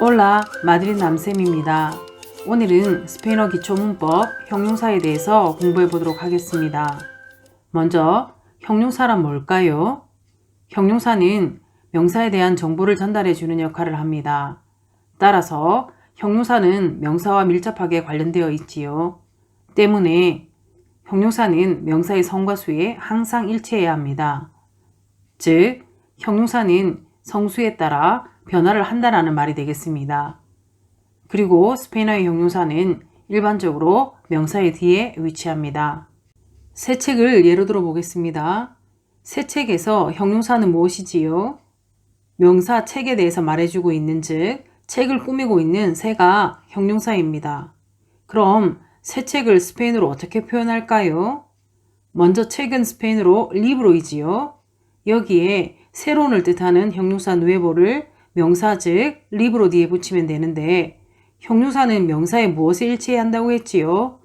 올라 마드린 남쌤입니다. 오늘은 스페인어 기초문법 형용사에 대해서 공부해 보도록 하겠습니다. 먼저 형용사란 뭘까요? 형용사는 명사에 대한 정보를 전달해 주는 역할을 합니다. 따라서 형용사는 명사와 밀접하게 관련되어 있지요. 때문에 형용사는 명사의 성과 수에 항상 일치해야 합니다. 즉, 형용사는 성수에 따라 변화를 한다라는 말이 되겠습니다. 그리고 스페인어의 형용사는 일반적으로 명사의 뒤에 위치합니다. 새 책을 예로 들어 보겠습니다. 새 책에서 형용사는 무엇이지요? 명사 책에 대해서 말해주고 있는 즉 책을 꾸미고 있는 새가 형용사입니다. 그럼 새 책을 스페인어로 어떻게 표현할까요? 먼저 책은 스페인어로 리브로이지요. 여기에 새론을 뜻하는 형용사 누에보를 명사 즉 리브로 뒤에 붙이면 되는데 형용사는 명사의 무엇에 일치해야 한다고 했지요?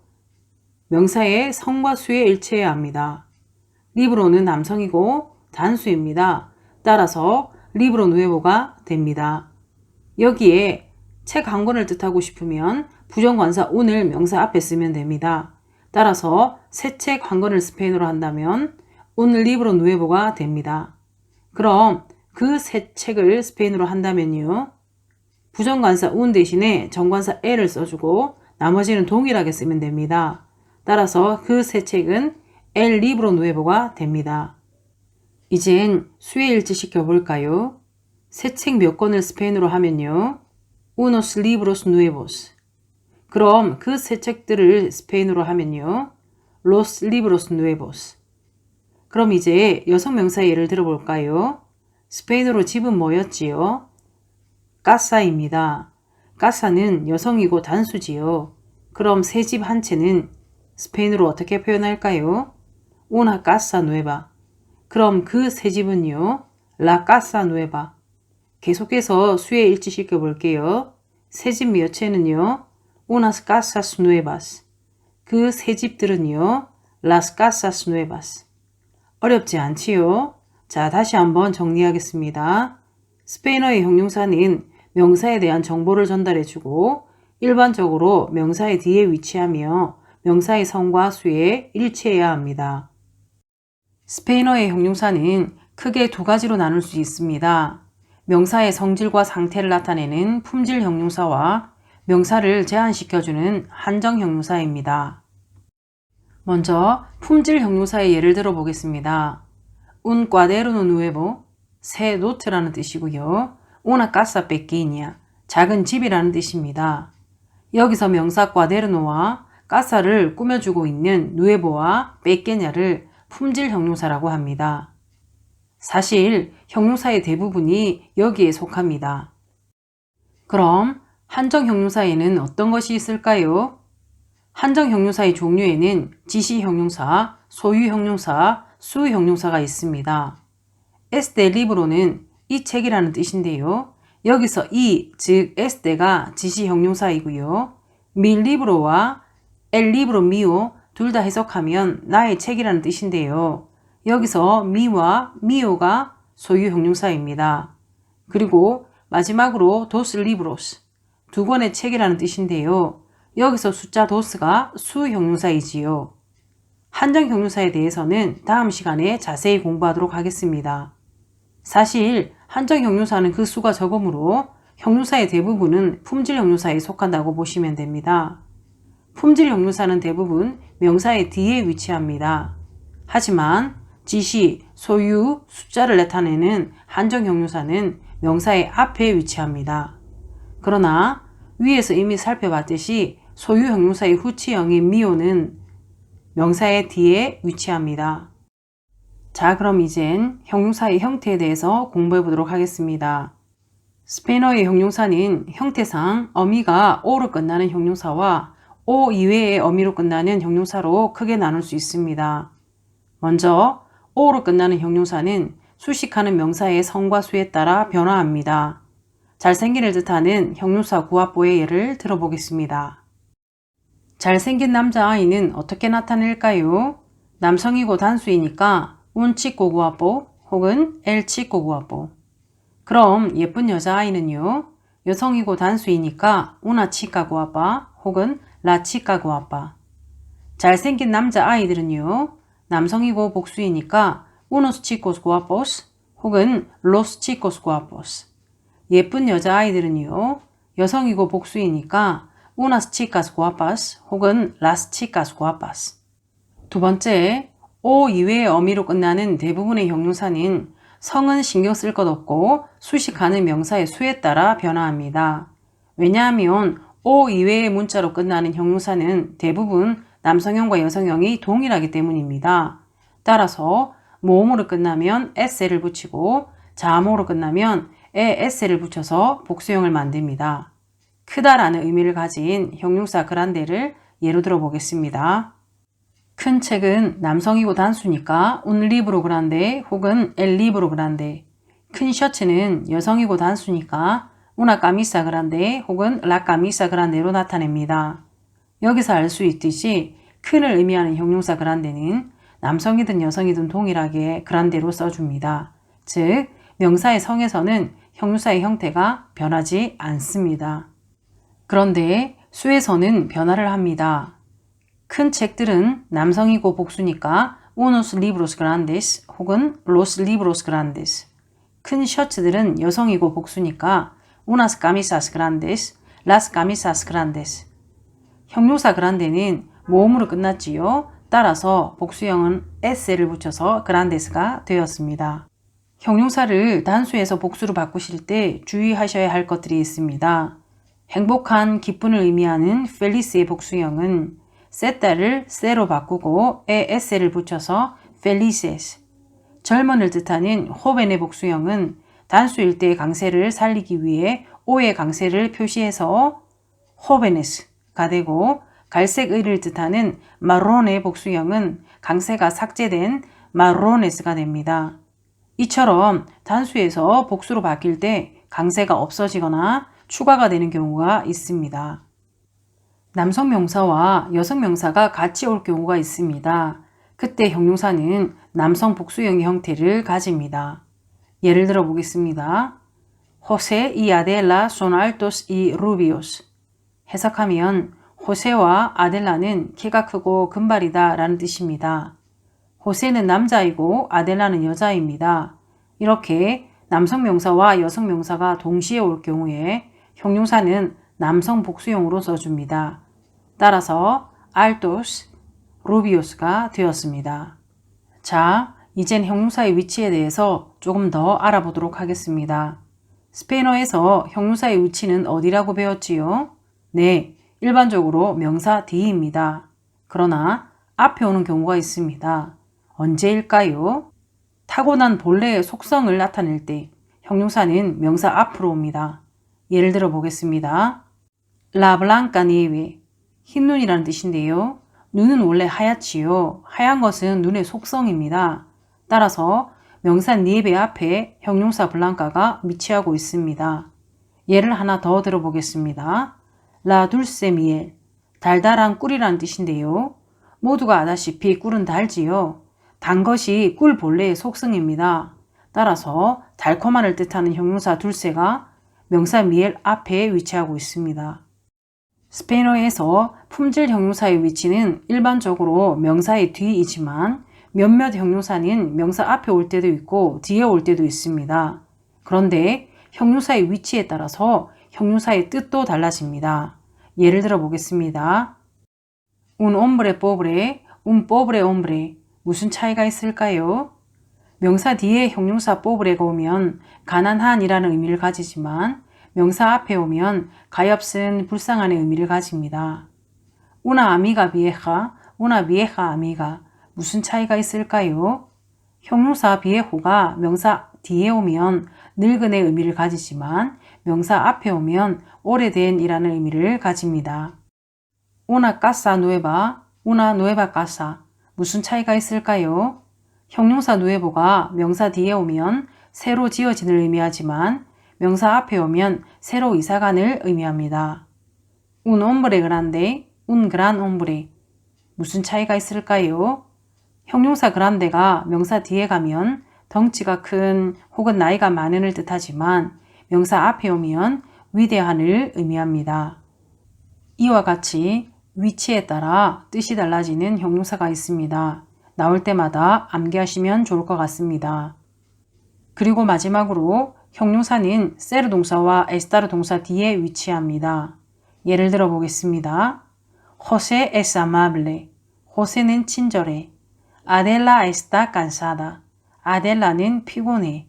명사의 성과 수에 일치해야 합니다. 리브로는 남성이고 단수입니다. 따라서 리브로 누에보가 됩니다. 여기에 책 한 권을 뜻하고 싶으면 부정관사 un을 명사 앞에 쓰면 됩니다. 따라서 새 책 한 권을 스페인어로 한다면 un libro nuevo가 됩니다. 그럼 그 새 책을 스페인어로 한다면요. 부정관사 un 대신에 정관사 el을 써주고 나머지는 동일하게 쓰면 됩니다. 따라서 그 새 책은 el libro nuevo가 됩니다. 이젠 수에 일치시켜 볼까요? 새 책 몇 권을 스페인어로 하면요. unos libros nuevos. 그럼 그 새 책들을 스페인어로 하면요. los libros nuevos. 그럼 이제 여성 명사의 예를 들어볼까요? 스페인어로 집은 뭐였지요? 까사입니다. 까사는 여성이고 단수지요. 그럼 새 집 한 채는 스페인어로 어떻게 표현할까요? una casa nueva. 그럼 그 새 집은요? la casa nueva. 계속해서 수에 일치시켜 볼게요. 새 집 몇 채는요? unas casas nuevas. 그 새 집들은요? las casas nuevas. 어렵지 않지요? 자, 다시 한번 정리하겠습니다. 스페인어의 형용사는 명사에 대한 정보를 전달해주고 일반적으로 명사의 뒤에 위치하며 명사의 성과 수에 일치해야 합니다. 스페인어의 형용사는 크게 두 가지로 나눌 수 있습니다. 명사의 성질과 상태를 나타내는 품질 형용사와 명사를 제한시켜주는 한정 형용사입니다. 먼저 품질 형용사의 예를 들어 보겠습니다. un cuaderno nuevo, 새 노트라는 뜻이고요. una casa pequeña, 작은 집이라는 뜻입니다. 여기서 명사 cuaderno와 casa를 꾸며주고 있는 nuevo와 pequeña를 품질 형용사라고 합니다. 사실 형용사의 대부분이 여기에 속합니다. 그럼 한정 형용사에는 어떤 것이 있을까요? 한정 형용사의 종류에는 지시 형용사, 소유 형용사, 수 형용사가 있습니다. este libro는 이 책이라는 뜻인데요. 여기서 이, 즉 este가 지시 형용사이고요. mi libro와 el libro mío 둘 다 해석하면 나의 책이라는 뜻인데요. 여기서 mi와 mío가 소유 형용사입니다. 그리고 마지막으로 dos libros, 두 권의 책이라는 뜻인데요. 여기서 숫자 dos가 수 형용사이지요. 한정 형용사에 대해서는 다음 시간에 자세히 공부하도록 하겠습니다. 사실 한정 형용사는 그 수가 적으므로 형용사의 대부분은 품질 형용사에 속한다고 보시면 됩니다. 품질 형용사는 대부분 명사의 뒤에 위치합니다. 하지만 지시, 소유, 숫자를 나타내는 한정 형용사는 명사의 앞에 위치합니다. 그러나 위에서 이미 살펴봤듯이 소유 형용사의 후치형인 미오는 명사의 뒤에 위치합니다. 자, 그럼 이젠 형용사의 형태에 대해서 공부해 보도록 하겠습니다. 스페인어의 형용사는 형태상 어미가 o로 끝나는 형용사와 o 이외의 어미로 끝나는 형용사로 크게 나눌 수 있습니다. 먼저 o로 끝나는 형용사는 수식하는 명사의 성과 수에 따라 변화합니다. 잘생긴을 뜻하는 형용사 구합보의 예를 들어보겠습니다. 잘생긴 남자아이는 어떻게 나타낼까요? 남성이고 단수이니까 un chico guapo 혹은 el chico guapo. 그럼 예쁜 여자아이는요? 여성이고 단수이니까 una chica guapa 혹은 la chica guapa. 잘생긴 남자 아이들은요. 남성이고 복수이니까 unos chicos guapos 혹은 los chicos guapos. 예쁜 여자 아이들은요. 여성이고 복수이니까 unas chicas guapas 혹은 las chicas guapas. 두 번째, o 이외의 어미로 끝나는 대부분의 형용사는 성은 신경 쓸 것 없고 수식하는 명사의 수에 따라 변화합니다. 왜냐하면 o 이외의 문자로 끝나는 형용사는 대부분 남성형과 여성형이 동일하기 때문입니다. 따라서 모음으로 끝나면 s를 붙이고 자모로 끝나면 s를 붙여서 복수형을 만듭니다. 크다라는 의미를 가진 형용사 그란데를 예로 들어 보겠습니다. 큰 책은 남성이고 단수니까 un libro grande 혹은 el libro grande. 큰 셔츠는 여성이고 단수니까 una camisa grande 혹은 la camisa grande로 나타냅니다. 여기서 알 수 있듯이 큰을 의미하는 형용사 grande는 남성이든 여성이든 동일하게 grande로 써줍니다. 즉, 명사의 성에서는 형용사의 형태가 변하지 않습니다. 그런데 수에서는 변화를 합니다. 큰 책들은 남성이고 복수니까 unos libros grandes 혹은 los libros grandes. 큰 셔츠들은 여성이고 복수니까 unas camisas grandes, las camisas grandes. 형용사 grande는 모음으로 끝났지요. 따라서 복수형은 s를 붙여서 grandes가 되었습니다. 형용사를 단수에서 복수로 바꾸실 때 주의하셔야 할 것들이 있습니다. 행복한, 기쁨을 의미하는 felice의 복수형은 세다를 세로 바꾸고 es를 붙여서 felices. 젊은을 뜻하는 호벤의 복수형은 단수일 때 강세를 살리기 위해 o의 강세를 표시해서 jóvenes가 되고 갈색의를 뜻하는 marron의 복수형은 강세가 삭제된 marrones가 됩니다. 이처럼 단수에서 복수로 바뀔 때 강세가 없어지거나 추가가 되는 경우가 있습니다. 남성 명사와 여성 명사가 같이 올 경우가 있습니다. 그때 형용사는 남성 복수형의 형태를 가집니다. 예를 들어 보겠습니다. José y Adela son altos y rubios. 해석하면 호세와 아델라는 키가 크고 금발이다 라는 뜻입니다. 호세는 남자이고 아델라는 여자입니다. 이렇게 남성 명사와 여성 명사가 동시에 올 경우에 형용사는 남성 복수형으로 써줍니다. 따라서 altos, rubios가 되었습니다. 자, 이젠 형용사의 위치에 대해서 조금 더 알아보도록 하겠습니다. 스페인어에서 형용사의 위치는 어디라고 배웠지요? 네, 일반적으로 명사 뒤입니다. 그러나 앞에 오는 경우가 있습니다. 언제일까요? 타고난 본래의 속성을 나타낼 때 형용사는 명사 앞으로 옵니다. 예를 들어 보겠습니다. La blanca nieve, 흰눈이라는 뜻인데요. 눈은 원래 하얗지요. 하얀 것은 눈의 속성입니다. 따라서 명사 nieve 앞에 형용사 블랑카가 위치하고 있습니다. 예를 하나 더 들어보겠습니다. La dulce miel, 달달한 꿀이라는 뜻인데요. 모두가 아다시피 꿀은 달지요. 단 것이 꿀 본래의 속성입니다. 따라서 달콤함을 뜻하는 형용사 dulce가 명사 miel 앞에 위치하고 있습니다. 스페인어에서 품질 형용사의 위치는 일반적으로 명사의 뒤이지만 몇몇 형용사는 명사 앞에 올 때도 있고 뒤에 올 때도 있습니다. 그런데 형용사의 위치에 따라서 형용사의 뜻도 달라집니다. 예를 들어 보겠습니다. Un hombre pobre, un pobre hombre. 무슨 차이가 있을까요? 명사 뒤에 형용사 pobre가 오면 가난한이라는 의미를 가지지만 명사 앞에 오면 가엾은 불쌍한의 의미를 가집니다. Una amiga vieja, una vieja amiga. 무슨 차이가 있을까요? 형용사 viejo가 명사 뒤에 오면 늙은의 의미를 가지지만 명사 앞에 오면 오래된 이라는 의미를 가집니다. Una casa nueva, una nueva casa. 무슨 차이가 있을까요? 형용사 nuevo가 명사 뒤에 오면 새로 지어진을 의미하지만 명사 앞에 오면 새로 이사간을 의미합니다. Un hombre grande, un gran hombre. 무슨 차이가 있을까요? 형용사 grande가 명사 뒤에 가면 덩치가 큰 혹은 나이가 많은을 뜻하지만 명사 앞에 오면 위대한을 의미합니다. 이와 같이 위치에 따라 뜻이 달라지는 형용사가 있습니다. 나올 때마다 암기하시면 좋을 것 같습니다. 그리고 마지막으로 형용사는 ser 동사와 estar 동사 뒤에 위치합니다. 예를 들어 보겠습니다. José es amable. 호세는 친절해. Adela está cansada. 아델라는 피곤해.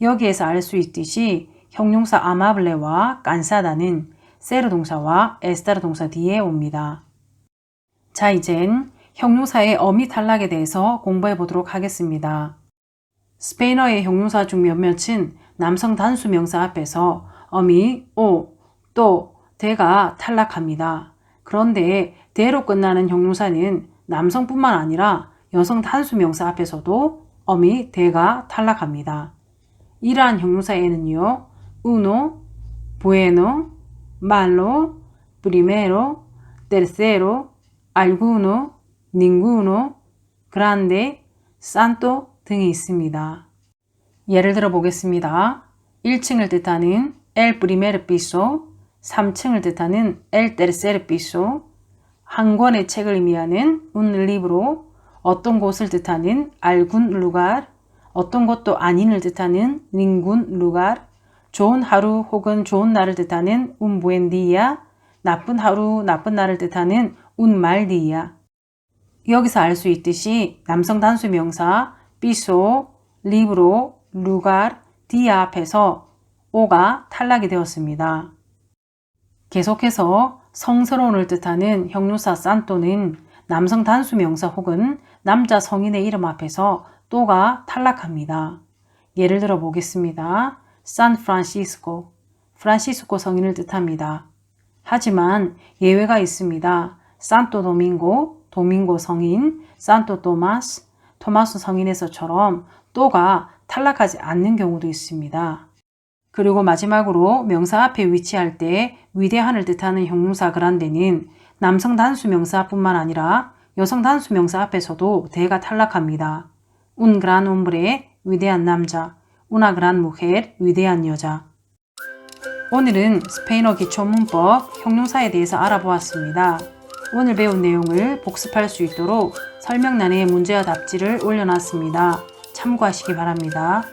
여기에서 알 수 있듯이 형용사 amable와 cansad아는 ser 동사와 estar 동사 뒤에 옵니다. 자, 이젠 형용사의 어미 탈락에 대해서 공부해 보도록 하겠습니다. 스페인어의 형용사 중 몇몇은 남성 단수 명사 앞에서 어미, 오, 또, 대가 탈락합니다. 그런데 대로 끝나는 형용사는 남성뿐만 아니라 여성 단수 명사 앞에서도 어미, 대가 탈락합니다. 이러한 형용사에는요, uno, bueno, malo, primero, tercero, alguno, ninguno, grande, santo 등이 있습니다. 예를 들어 보겠습니다. 1층을 뜻하는 el primer piso, 3층을 뜻하는 el tercer piso, 한 권의 책을 의미하는 un libro, 어떤 곳을 뜻하는 algún lugar, 어떤 것도 아닌을 뜻하는 ningún lugar, 좋은 하루 혹은 좋은 날을 뜻하는 un buen día, 나쁜 하루, 나쁜 날을 뜻하는 un mal día. 여기서 알 수 있듯이 남성 단수 명사 piso, libro, lugar, día 앞에서 o가 탈락이 되었습니다. 계속해서 성스러운을 뜻하는 형용사 santo는 남성 단수 명사 혹은 남자 성인의 이름 앞에서 또가 탈락합니다. 예를 들어 보겠습니다. San Francisco, 프란시스코 성인을 뜻합니다. 하지만 예외가 있습니다. Santo Domingo, 도밍고 성인, Santo Tomas, 토마스 성인에서처럼 또가 탈락하지 않는 경우도 있습니다. 그리고 마지막으로 명사 앞에 위치할 때 위대한을 뜻하는 형용사 그란데는 남성 단수 명사뿐만 아니라 여성 단수 명사 앞에서도 대가 탈락합니다. Un gran hombre, 위대한 남자, una gran mujer, 위대한 여자. 오늘은 스페인어 기초문법, 형용사에 대해서 알아보았습니다. 오늘 배운 내용을 복습할 수 있도록 설명란에 문제와 답지를 올려놨습니다. 참고하시기 바랍니다.